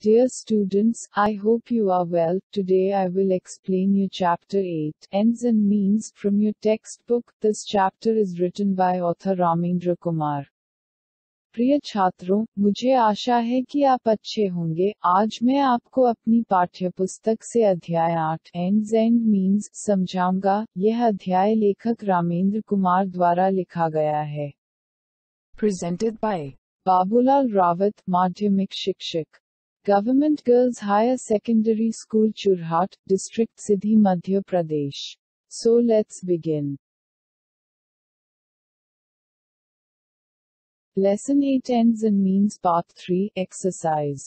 Dear students, I hope you are well. Today I will explain you chapter 8, Ends and Means, from your textbook. This chapter is written by author Ramendra Kumar. प्रिय छात्रों, मुझे आशा है कि आप अच्छे होंगे। आज मैं आपको अपनी पाठ्यपुस्तक से अध्याय 8 Ends and Means समझाऊंगा। यह अध्याय लेखक रामेंद्र कुमार द्वारा लिखा गया है। Presented by बाबूलाल रावत, माध्यमिक शिक्षक, government girls higher secondary school Churhat, district Sidhi, Madhya Pradesh. So let's begin. Lesson 8 Ends and Means Part 3 Exercise.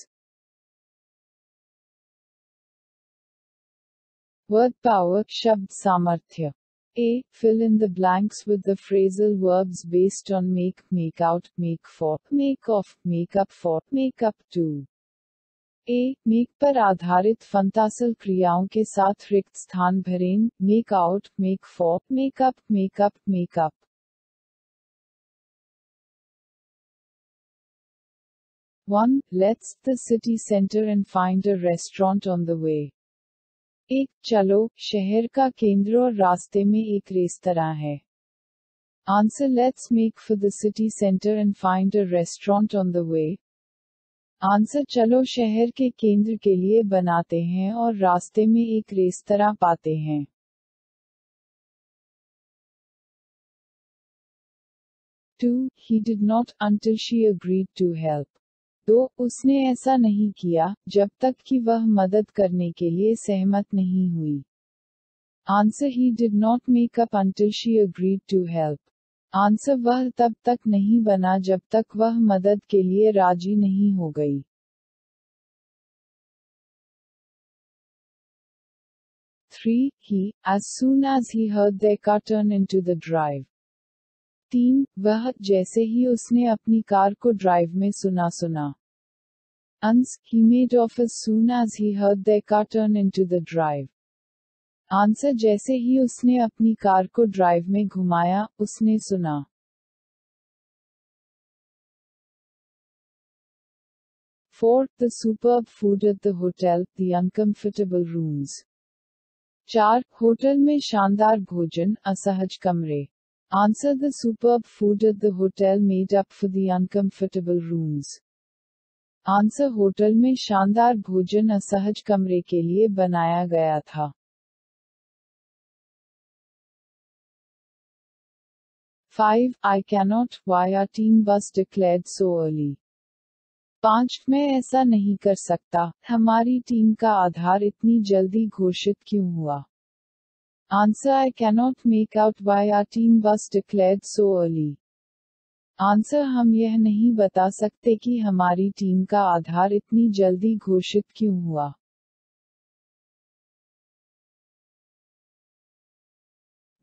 Word Power, शब्द सामर्थ्य. A. Fill in the blanks with the phrasal verbs based on make, make out, make for, make of, make up for, make up to. A. Make पर आधारित फंतासल क्रियाओं के साथ रिक्त स्थान भरें, make out, make for, make up, make up, make up. 1. Let's the city center and find a restaurant on the way. 1. चलो, शहर का केंद्र और रास्ते में एक रेस्तरां है. Answer. Let's make for the city center and find a restaurant on the way. Answer. चलो शहर के केंद्र के लिए बनाते हैं और रास्ते में एक रेस्तरां पाते हैं. 2. He did not until she agreed to help. 2. उसने ऐसा नहीं किया जब तक कि वह मदद करने के लिए सहमत नहीं हुई. Answer. He did not make up until she agreed to help. Answer. वह तब तक नहीं बना जब तक वह मदद के लिए राजी नहीं हो गई. 3. He, as soon as he heard their car turn into the drive. 3. वह, जैसे ही उसने अपनी कार को ड्राइव में सुना. Ans. He made off as soon as he heard their car turn into the drive. Answer. जैसे ही उसने अपनी कार को ड्राइव में घुमाया, उसने सुना. 4. The superb food at the hotel, the uncomfortable rooms. 4. Hotel में शानदार भोजन, असहज कमरे. Answer. The superb food at the hotel made up for the uncomfortable rooms. Answer. Hotel में शानदार भोजन असहज कमरे के लिए बनाया गया था. 5. I cannot, why our team was declared so early. 5. मैं ऐसा नहीं कर सकता, हमारी टीम का आधार इतनी जल्दी घोषित क्यों हुआ. Answer. I cannot make out why our team was declared so early. Answer. हम यह नहीं बता सकते कि हमारी टीम का आधार इतनी जल्दी घोषित क्यों हुआ.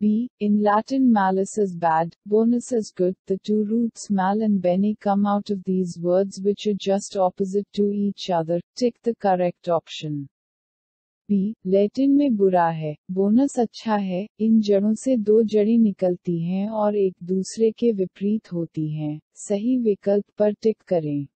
B. In Latin malus is bad, bonus is good. The two roots mal and bene come out of these words which are just opposite to each other. Tick the correct option. B. Latin में बुरा है, bonus अच्छा है, इन जड़ों से दो जड़ें निकलती हैं और एक दूसरे के विपरीत होती हैं. सही विकल्प पर टिक करें.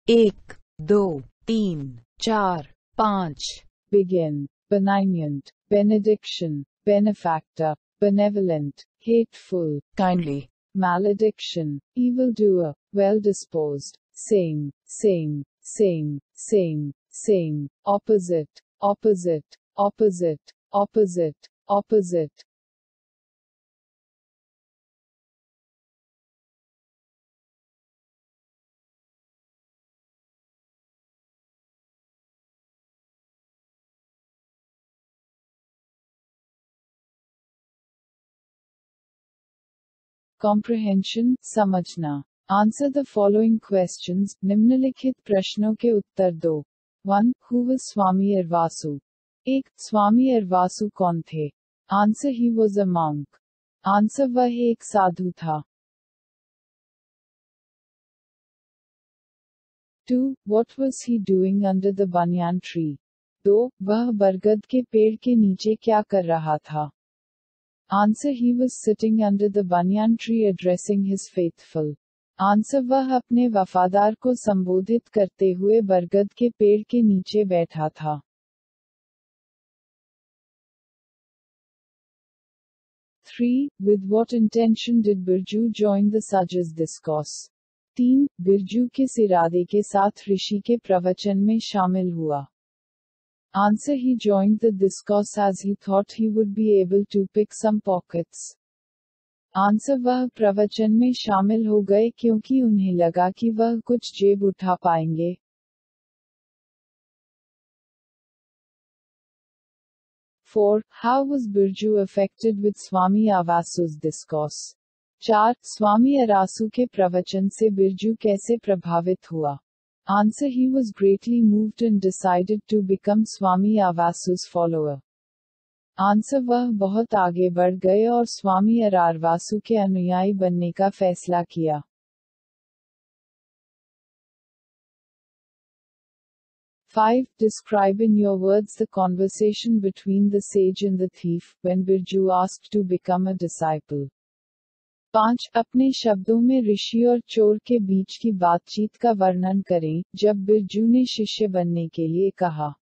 1, 2, 3, 4, 5. Begin. Benignant, benediction, benefactor, benevolent, hateful, Kindly. malediction, evildoer, well-disposed, same, same, same, same, same, opposite, opposite, opposite, opposite, opposite. Comprehension, समझना. Answer the following questions. निम्नलिखित प्रश्नों के उत्तर दो. 1. Who was स्वामी इरवासु? 1. स्वामी इरवासु कौन थे? Answer. He was a monk. Answer. वह एक साधु था. 2. What was he doing under the banyan tree? 2. वह बरगद के पेड़ के नीचे क्या कर रहा था? Answer. He was sitting under the banyan tree addressing his faithful. Answer वह अपने वफादार को संबोधित करते हुए बरगद के पेड़ के नीचे बैठा था। 3. With what intention did Birju join the Sage's discourse? 3. Birju किस इरादे के साथ ऋषि के प्रवचन में शामिल हुआ? Answer: He joined the discourse as he thought he would be able to pick some pockets. Answer: वह प्रवचन में शामिल हो गए क्योंकि उन्हें लगा कि वह कुछ जेब उठा पाएंगे। 4. How was Birju affected with Swami Avasu's discourse? 4. स्वामी अरासु के प्रवचन से बिरजू कैसे प्रभावित हुआ? Answer: He was greatly moved and decided to become Swami Avasu's follower. Answer: वह बहुत आगे बढ़ गए और स्वामी अरारवासु के अनुयायी बनने का फैसला किया। 5. Describe in your words the conversation between the sage and the thief, when Birju asked to become a disciple. 5. अपने शब्दों में ऋषि और चोर के बीच की बातचीत का वर्णन करें, जब बिरजू ने शिष्य बनने के लिए कहा।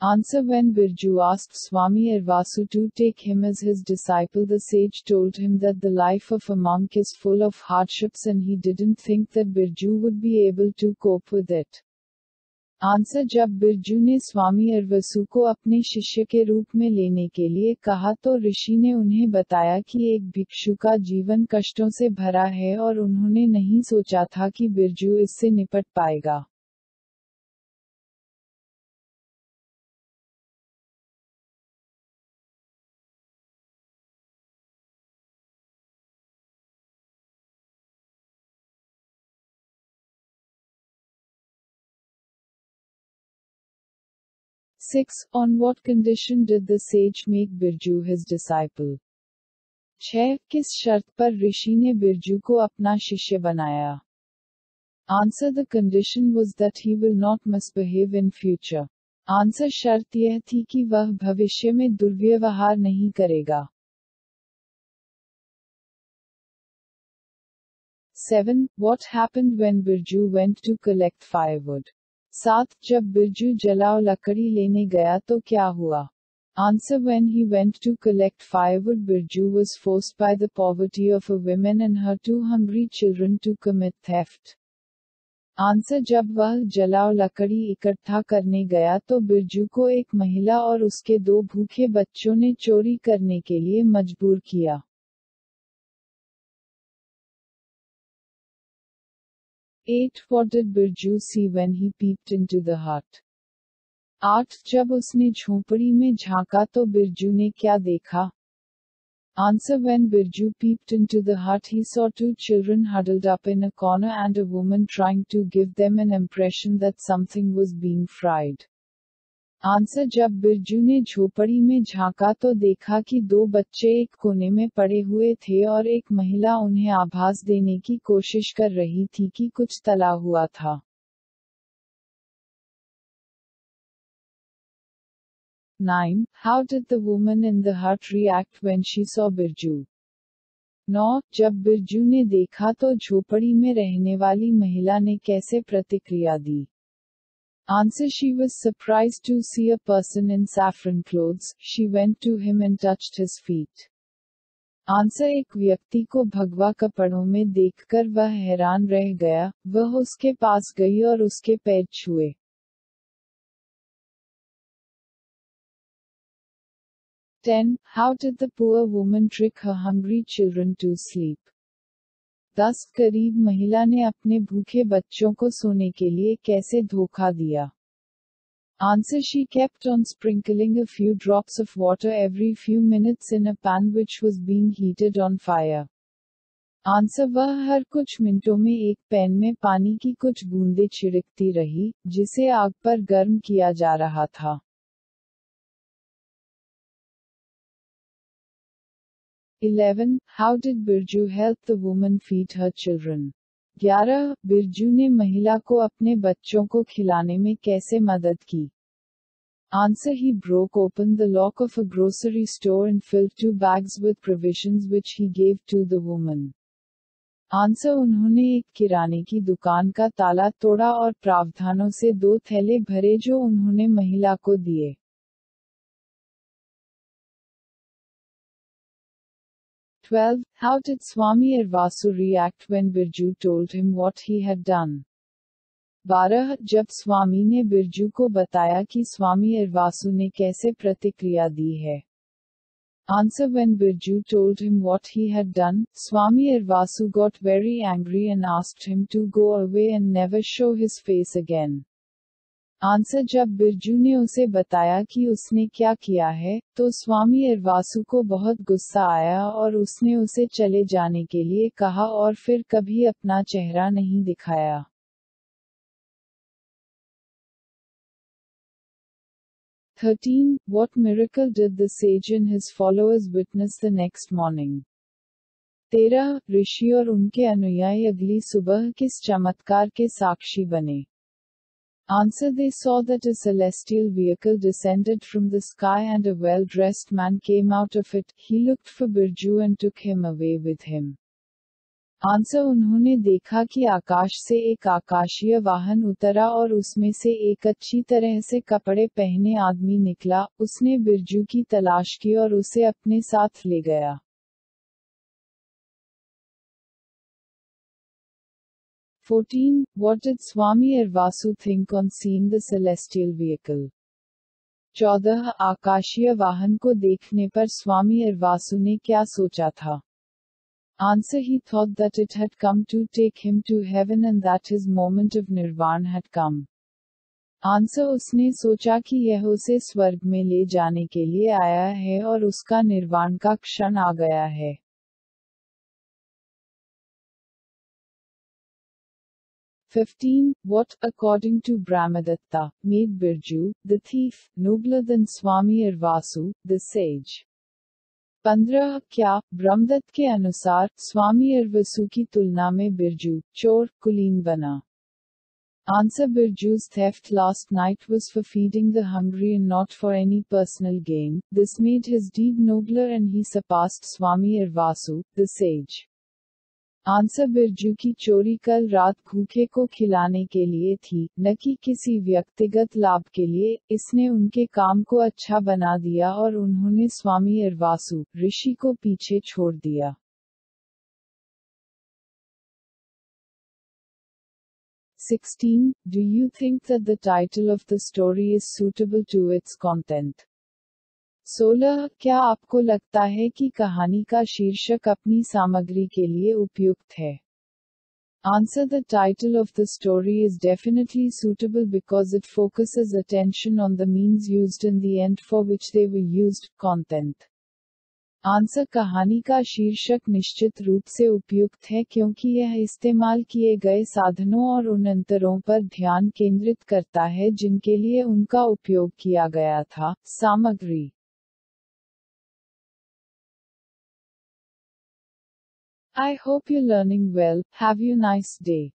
Answer: When Birju asked Swami Arvasu to take him as his disciple, the sage told him that the life of a monk is full of hardships and he didn't think that Birju would be able to cope with it. Answer: जब बिरजू ने स्वामी अरवसु को अपने शिष्य के रूप में लेने के लिए कहा तो ऋषि ने उन्हें बताया कि एक भिक्षु का जीवन कष्टों से भरा है और उन्होंने नहीं सोचा था कि बिरजू इससे निपट पाएगा। Six. On what condition did the sage make Birju his disciple? 6. किस शर्त पर ऋषि ने बिरजू को अपना शिष्य बनाया? Answer: The condition was that he will not misbehave in future. Answer: शर्त यह थी कि वह भविष्य में दुर्व्यवहार नहीं करेगा। 7. What happened when Birju went to collect firewood? 7. जब बिरजू जलाओ लकड़ी लेने गया तो क्या हुआ? Answer: When he went to collect firewood, Birju was forced by the poverty of a woman and her 2 hungry children to commit theft. Answer: जब वह जलाओ लकड़ी इकट्ठा करने गया तो बिरजू को एक महिला और उसके 2 भूखे बच्चों ने चोरी करने के लिए मजबूर किया। 8. What did Birju see when he peeped into the hut? 8. जब उसने झोंपड़ी में झांका तो बिरजू ने क्या देखा? Answer: When Birju peeped into the hut, he saw 2 children huddled up in a corner and a woman trying to give them an impression that something was being fried. Answer: जब बिरजू ने झोपड़ी में झांका तो देखा कि 2 बच्चे एक कोने में पड़े हुए थे और एक महिला उन्हें आभास देने की कोशिश कर रही थी कि कुछ तला हुआ था। 9. How did the woman in the hut react when she saw Birju? 9. जब बिरजू ने देखा तो झोपड़ी में रहने वाली महिला ने कैसे प्रतिक्रिया दी? Answer: She was surprised to see a person in saffron clothes. She went to him and touched his feet. Answer: एक व्यक्ति को भगवा कपड़ों में देखकर वह हैरान रह गया, वह उसके पास गई और उसके पैर छुए। 10. How did the poor woman trick her hungry children to sleep? 10. गरीब महिला ने अपने भूखे बच्चों को सोने के लिए कैसे धोखा दिया? Answer: She kept on sprinkling a few drops of water every few minutes in a pan which was being heated on fire. Answer: वह हर कुछ मिनटों में एक पैन में पानी की कुछ बूंदें छिड़कती रही, जिसे आग पर गर्म किया जा रहा था। 11. How did Birju help the woman feed her children? 11. Birju ने महिला को अपने बच्चों को खिलाने में कैसे मदद की? Answer. He broke open the lock of a grocery store and filled 2 bags with provisions which he gave to the woman. Answer. उन्होंने एक किराने की दुकान का ताला तोड़ा और प्रावधानों से 2 थैले भरे जो उन्होंने महिला को दिए. 12. How did Swami Irvasu react when Birju told him what he had done? 12. जब स्वामी ने बिरजू को बताया कि स्वामी इरवासु ने कैसे प्रतिक्रिया दी है. Answer. When Birju told him what he had done, Swami Irvasu got very angry and asked him to go away and never show his face again. Answer. जब बिरजू ने उसे बताया कि उसने क्या किया है, तो स्वामी इरवासु को बहुत गुस्सा आया और उसने उसे चले जाने के लिए कहा और फिर कभी अपना चेहरा नहीं दिखाया. 13. What miracle did the sage and his followers witness the next morning? 13. ऋषि और उनके अनुयायी अगली सुबह किस चमत्कार के साक्षी बने? Answer. They saw that a celestial vehicle descended from the sky and a well-dressed man came out of it. He looked for Birju and took him away with him. Answer. उन्होंने देखा कि आकाश से एक आकाशीय वाहन उतरा और उसमें से एक अच्छी तरह से कपड़े पहने आदमी निकला. उसने बिरजू की तलाश की और उसे अपने साथ ले गया. 14. What did Swami Irvasu think on seeing the celestial vehicle? 14. आकाशीय वाहन को देखने पर स्वामी इरवासु ने क्या सोचा था? Answer. He thought that it had come to take him to heaven and that his moment of nirvana had come. Answer. उसने सोचा कि यह उसे स्वर्ग में ले जाने के लिए आया है और उसका निर्वाण का क्षण आ गया है. 15. What, according to Brahmadatta, made Birju, the thief, nobler than Swami Irvasu, the sage? 15. क्या, ब्रह्मदत्त के अनुसार, स्वामी इरवासु की तुलना में बिरजू, चोर, कुलीन बना? Answer. Birju's theft last night was for feeding the hungry and not for any personal gain. This made his deed nobler and he surpassed Swami Irvasu, the sage. Answer. Birju की चोरी कल रात भूखे को खिलाने के लिए थी, न कि किसी व्यक्तिगत लाभ के लिए. इसने उनके काम को अच्छा बना दिया और उन्होंने स्वामी इरवासु, ऋषि को पीछे छोड़ दिया. 16. Do you think that the title of the story is suitable to its content? 16. क्या आपको लगता है कि कहानी का शीर्षक अपनी सामग्री के लिए उपयुक्त है? Answer. The title of the story is definitely suitable because it focuses attention on the means used in the end for which they were used, content. Answer. कहानी का शीर्षक निश्चित रूप से उपयुक्त है क्योंकि यह इस्तेमाल किए गए साधनों और उन अंतरों पर ध्यान केंद्रित करता है जिनके लिए उनका उपयोग किया गया था, सामग्री. I hope you're learning well. Have a nice day.